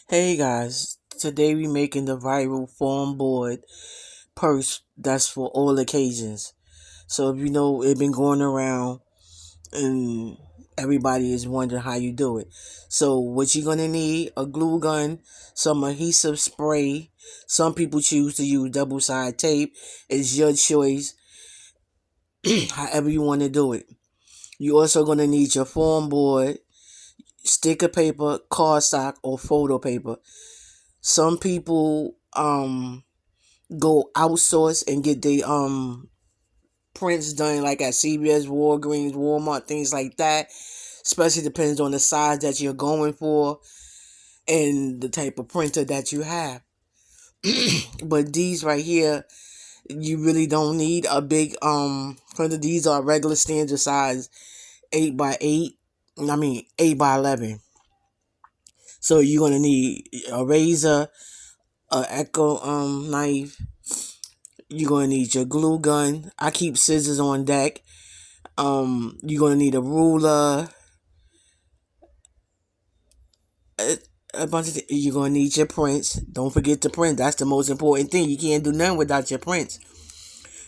Hey guys, today we making the viral foam board purse that's for all occasions. So if you know it been going around and everybody is wondering how you do it. So what you're gonna need, a glue gun, some adhesive spray. Some people choose to use double side tape. It's your choice, however you want to do it. You also gonna need your foam board, sticker paper, cardstock, or photo paper. Some people go outsource and get the prints done like at CVS, Walgreens, Walmart, things like that. Especially depends on the size that you're going for and the type of printer that you have. But these right here, you really don't need a big printer. These are regular standard size 8x8. I mean 8x11. So you're gonna need a razor, a echo knife. You're gonna need your glue gun. I keep scissors on deck. You're gonna need a ruler, a, a bunch of. You're gonna need your prints. Don't forget to print. That's the most important thing. You can't do nothing without your prints.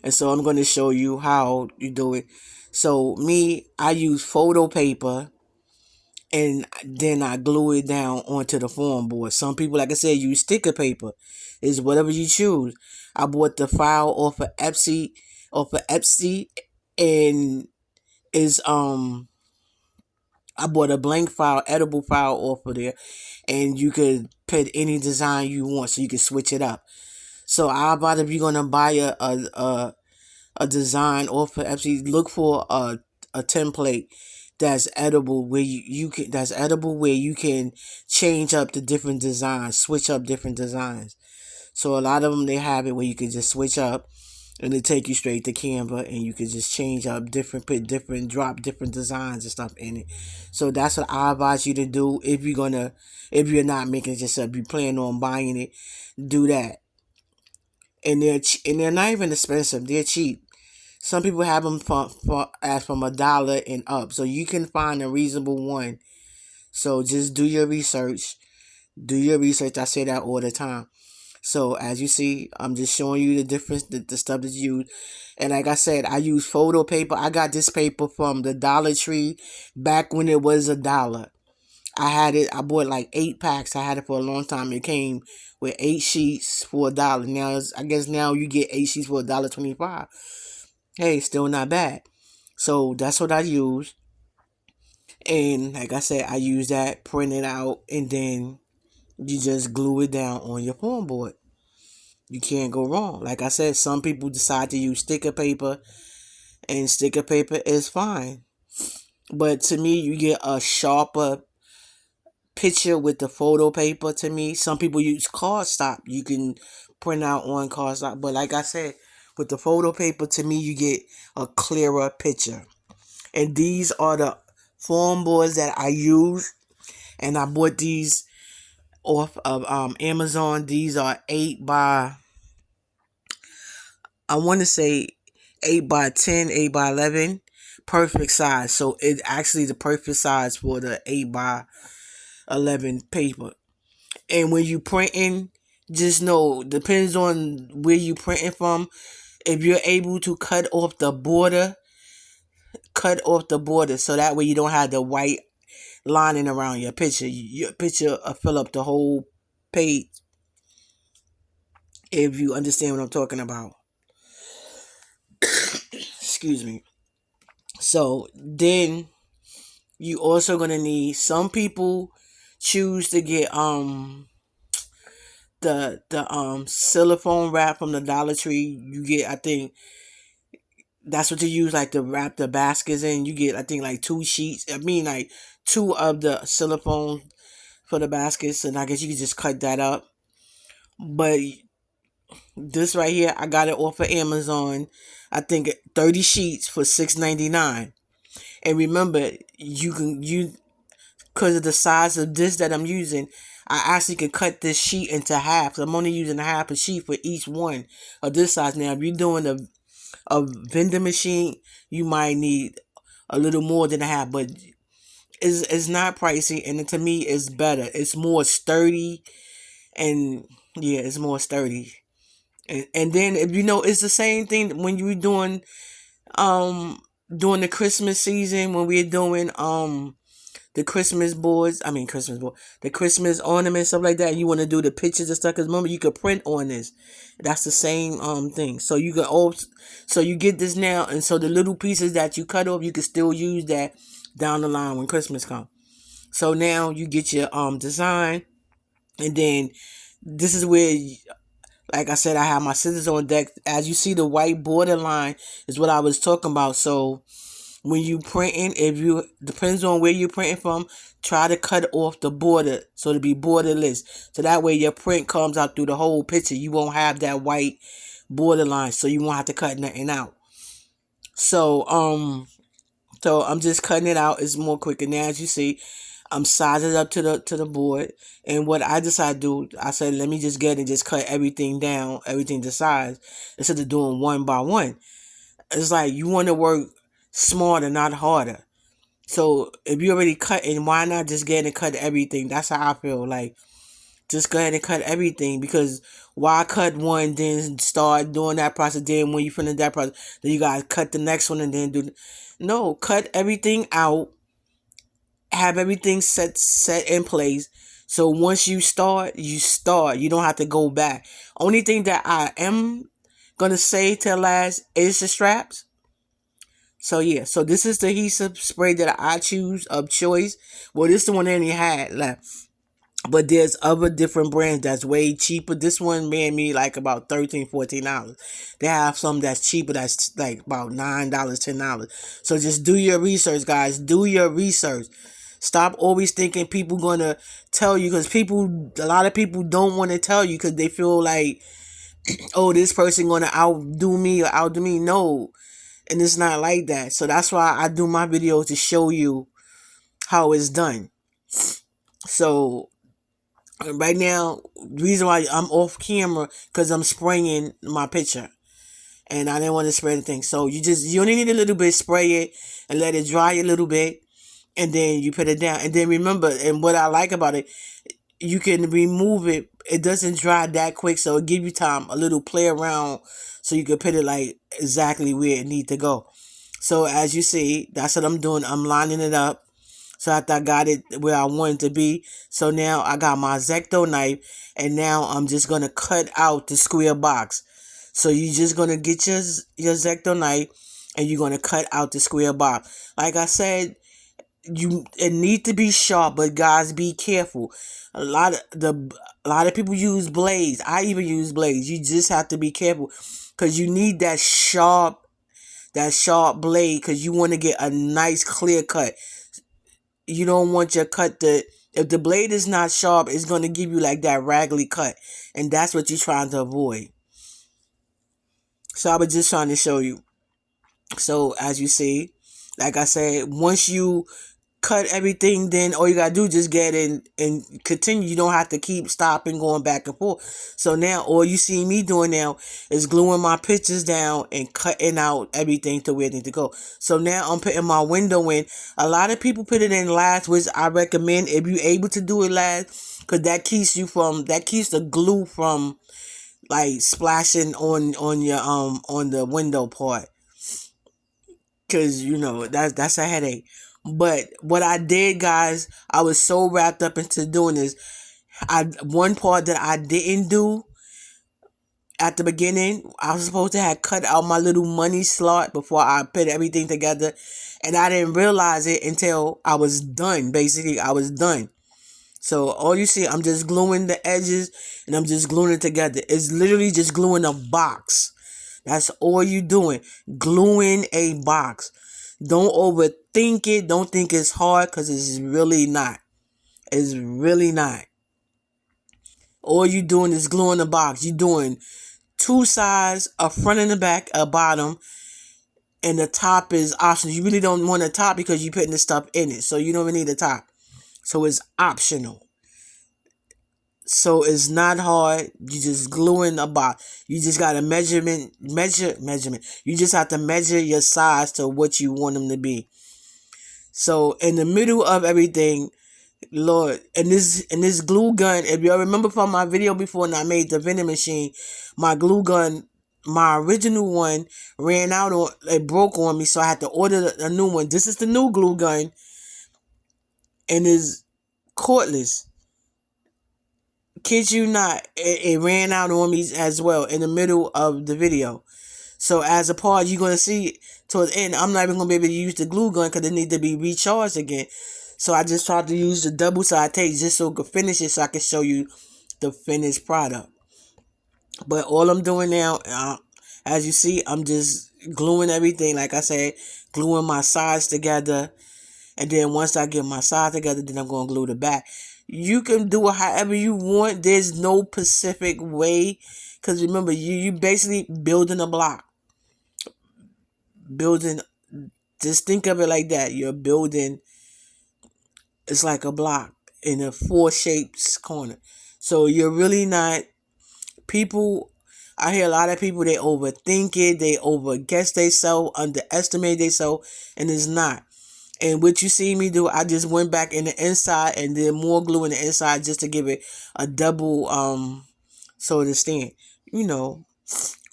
And so I'm gonna show you how you do it. So me, I use photo paper, and then I glue it down onto the foam board. Some people, like I said, use sticker paper. It's whatever you choose. I bought the file off of Etsy, and is I bought a blank file, edible file off of there, and you could put any design you want, so you can switch it up. So how about if you're gonna buy a design off of Etsy, look for a template that's edible where you can change up the different designs, switch up different designs. So a lot of them they have it where you can just switch up and it take you straight to Canva and you can just change up drop different designs and stuff in it. So that's what I advise you to do if you're not making it yourself, you plan on buying it, do that. And they're not even expensive, they're cheap. Some people have them from $1 and up, so you can find a reasonable one. So just do your research. Do your research. I say that all the time. So as you see, I'm just showing you the difference, the stuff that's used. And like I said, I use photo paper. I got this paper from the Dollar Tree back when it was $1. I had it. I bought like 8 packs. I had it for a long time. It came with 8 sheets for $1. Now I guess now you get 8 sheets for $1.25. Hey, still not bad. So that's what I use. And like I said, I use that, print it out, and then you just glue it down on your foam board. You can't go wrong. Like I said, some people decide to use sticker paper, and sticker paper is fine. But to me, you get a sharper picture with the photo paper. To me, some people use cardstock. You can print out on cardstock. But like I said, with the photo paper, to me, you get a clearer picture. And these are the foam boards that I use. And I bought these off of Amazon. These are 8 by, I want to say 8 by 10, 8 by 11, perfect size. So it's actually the perfect size for the 8 by 11 paper. And when you printing, just know, depends on where you printing from. If you're able to cut off the border so that way you don't have the white lining around your picture. Your picture will fill up the whole page, if you understand what I'm talking about. Excuse me. So then you also gonna need, some people choose to get the silicone wrap from the Dollar Tree. You get, I think that's what you use like to wrap the baskets in. You get, I think, like 2 sheets. I mean, like two of the silicone for the baskets, and I guess you can just cut that up. But this right here, I got it off of Amazon. I think 30 sheets for $6.99. And remember, because of the size of this that I'm using, I actually can cut this sheet into half. So I'm only using a half a sheet for each one of this size. Now, if you're doing a vending machine, you might need a little more than a half. But is not pricey, and to me it's better. It's more sturdy, and yeah, it's more sturdy. And then if you know, it's the same thing when you were doing during the Christmas season when we're doing the Christmas boards. I mean Christmas board, the Christmas ornaments, stuff like that. You want to do the pictures and stuff because remember you could print on this. That's the same thing. So you can also, so you get this now, and so the little pieces that you cut off, you can still use that down the line when Christmas comes. So now you get your design, and then this is where, like I said, I have my scissors on deck. As you see, the white border line is what I was talking about. So when you printing, if you depends on where you're printing from, try to cut off the border so to be borderless. So that way your print comes out through the whole picture. You won't have that white borderline, so you won't have to cut nothing out. So so I'm just cutting it out. It's more quicker now. As you see, I'm sizing it up to the board. And what I decided to do, I said, let me just get and just cut everything down, everything to size, instead of doing one by one. It's like you want to work smarter, not harder. So if you already cutting, why not just get and cut everything? That's how I feel. Like, just go ahead and cut everything, because why cut one, then start doing that process, then when you finish that process, then you gotta cut the next one and then do. No, cut everything out. Have everything set in place. So once you start, you start. You don't have to go back. Only thing that I am gonna say to last is the straps. So yeah, so this is the adhesive spray that I choose of choice. Well, this is the one that he had left. But there's other different brands that's way cheaper. This one made me like about $13-14. They have some that's cheaper, that's like about $9, $10. So just do your research, guys. Do your research. Stop always thinking people gonna tell you, because a lot of people don't want to tell you because they feel like, oh, this person gonna outdo me or outdo me. No, and it's not like that. So that's why I do my videos, to show you how it's done. So right now, the reason why I'm off camera, because I'm spraying my picture, and I didn't want to spray anything. So you only need a little bit, spray it and let it dry a little bit, and then you put it down. And then remember, and what I like about it, you can remove it. It doesn't dry that quick, so it give you time a little play around, so you can put it like exactly where it need to go. So as you see, that's what I'm doing. I'm lining it up. So after I got it where I wanted to be, so now I got my X-Acto knife, and now I'm just gonna cut out the square box. So you're just gonna get your X-Acto knife, and you're gonna cut out the square box. Like I said, it need to be sharp, but guys, be careful. A lot of people use blades. I even use blades. You just have to be careful, because you need that sharp blade, because you want to get a nice clear cut. You don't want your cut to, if the blade is not sharp, it's going to give you like that raggedy cut, and that's what you're trying to avoid. So I was just trying to show you. So as you see, like I said, once you cut everything, then all you gotta do is just get in and continue. You don't have to keep stopping, going back and forth. So now all you see me doing now is gluing my pictures down and cutting out everything to where it needs to go. So now I'm putting my window in. A lot of people put it in last, which I recommend if you're able to do it last, because that keeps the glue from like splashing on your on the window part, because you know that's a headache. But what I did, guys, I was so wrapped up into doing this. One part that I didn't do at the beginning, I was supposed to have cut out my little money slot before I put everything together, and I didn't realize it until I was done. Basically, I was done. So all you see, I'm just gluing the edges, and I'm just gluing it together. It's literally just gluing a box. That's all you doing, gluing a box. Don't overthink it. Don't think it's hard, because it's really not. It's really not. All you doing is gluing the box. You're doing two sides, a front and a back, a bottom, and the top is optional. You really don't want the top because you're putting the stuff in it, so you don't even need the top. So it's optional. So it's not hard. You just gluing a box. You just got to measurement. You just have to measure your size to what you want them to be. So in the middle of everything, Lord, and this glue gun, if y'all remember from my video before and I made the vending machine, my glue gun, my original one ran out on, it broke on me, so I had to order a new one. This is the new glue gun, and is cordless. Kid you not, it ran out on me as well in the middle of the video. So as a part, you're going to see towards the end, I'm not even going to be able to use the glue gun because it needs to be recharged again. So I just tried to use the double side tape just so I could finish it, so I could show you the finished product. But all I'm doing now, as you see, I'm just gluing everything. Like I said, gluing my sides together. And then once I get my sides together, then I'm going to glue the back. You can do it however you want. There's no specific way. Because remember, you basically building a block. Building, just think of it like that. You're building, it's like a block in a 4 shapes corner. So you're really not, people, I hear a lot of people, they overthink it, they overguess themselves, underestimate themselves, and it's not. And what you see me do, I just went back in the inside and did more glue in the inside just to give it a double, so to stand,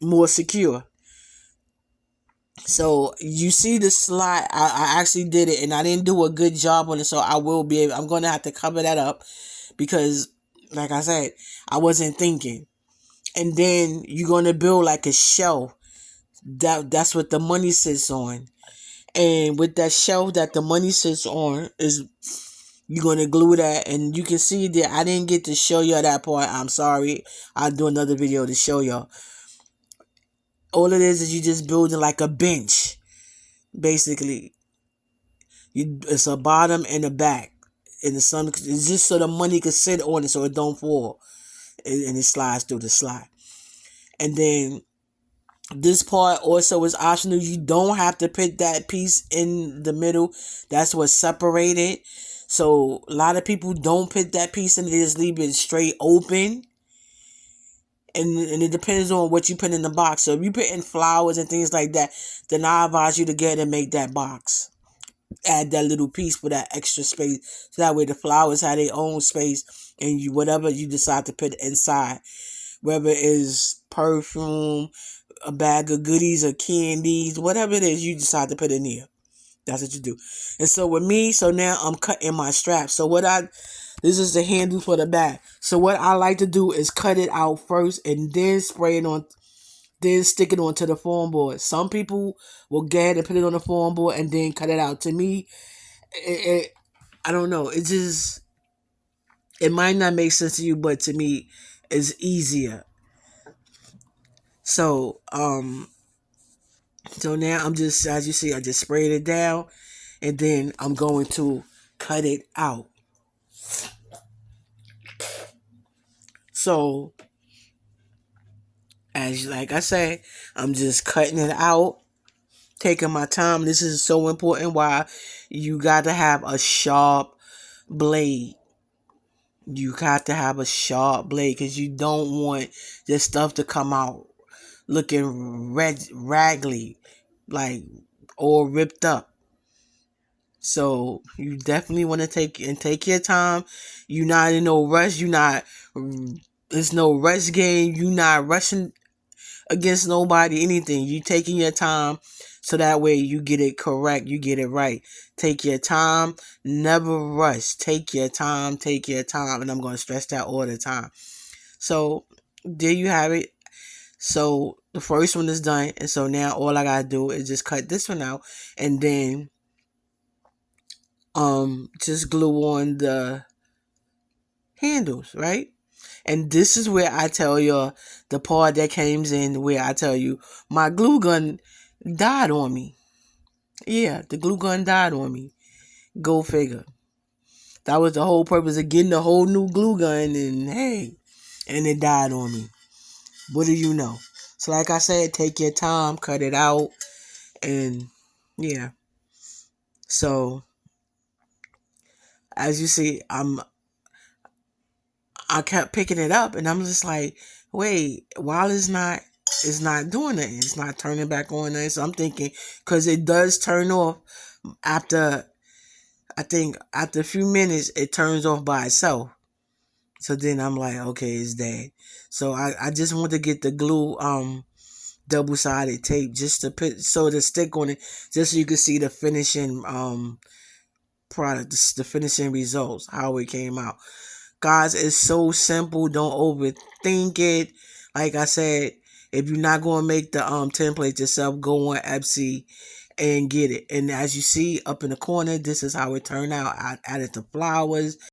more secure. So you see the slide, I actually did it and I didn't do a good job on it, so I'm going to have to cover that up because, like I said, I wasn't thinking. And then you're going to build like a shelf. That's what the money sits on. And with that shelf that the money sits on, is you're going to glue that. And you can see that I didn't get to show you that part. I'm sorry. I'll do another video to show y'all. All it is you just building like a bench. Basically. It's a bottom and a back. And the sun, it's just so the money can sit on it so it don't fall. And it slides through the slide. And then this part also is optional. You don't have to put that piece in the middle. That's what's separated. So a lot of people don't put that piece in. They just leave it straight open. And it depends on what you put in the box. So if you put in flowers and things like that, then I advise you to get and make that box. Add that little piece for that extra space. So that way the flowers have their own space. And you, whatever you decide to put inside, whether it is perfume, a bag of goodies or candies, whatever it is you decide to put in there. That's what you do. And so with me, so now I'm cutting my strap. So this is the handle for the bag. So what I like to do is cut it out first and then spray it on, then stick it onto the foam board. Some people will get ahead and put it on the foam board and then cut it out. To me, I don't know. It might not make sense to you, but to me, it's easier. So now I'm just, as you see, I just sprayed it down and then I'm going to cut it out. So, like I say, I'm just cutting it out, taking my time. This is so important why you got to have a sharp blade. You got to have a sharp blade because you don't want this stuff to come out looking raggedy, like, or ripped up. So you definitely want to take your time. You're not in no rush. It's no rush game. You're not rushing against nobody, anything. You taking your time so that way you get it correct. You get it right. Take your time. Never rush. Take your time. Take your time. And I'm going to stress that all the time. So there you have it. So the first one is done. And so now all I got to do is just cut this one out. And then just glue on the handles, right? And this is where I tell you the part that came in where I tell you my glue gun died on me. Yeah, the glue gun died on me. Go figure. That was the whole purpose of getting the whole new glue gun, and it died on me. What do you know? So like I said, take your time, cut it out, and yeah. So as you see, I kept picking it up and I'm just like, wait, while it's not doing it. It's not turning back on. So I'm thinking, because it does turn off after I think after a few minutes it turns off by itself. So then I'm like, okay, it's dead. So I just want to get the glue double-sided tape just to put so to stick on it, just so you can see the finishing product, the finishing results, how it came out. Guys, it's so simple. Don't overthink it. Like I said, if you're not going to make the template yourself, go on Etsy and get it. And as you see up in the corner, this is how it turned out. I added the flowers.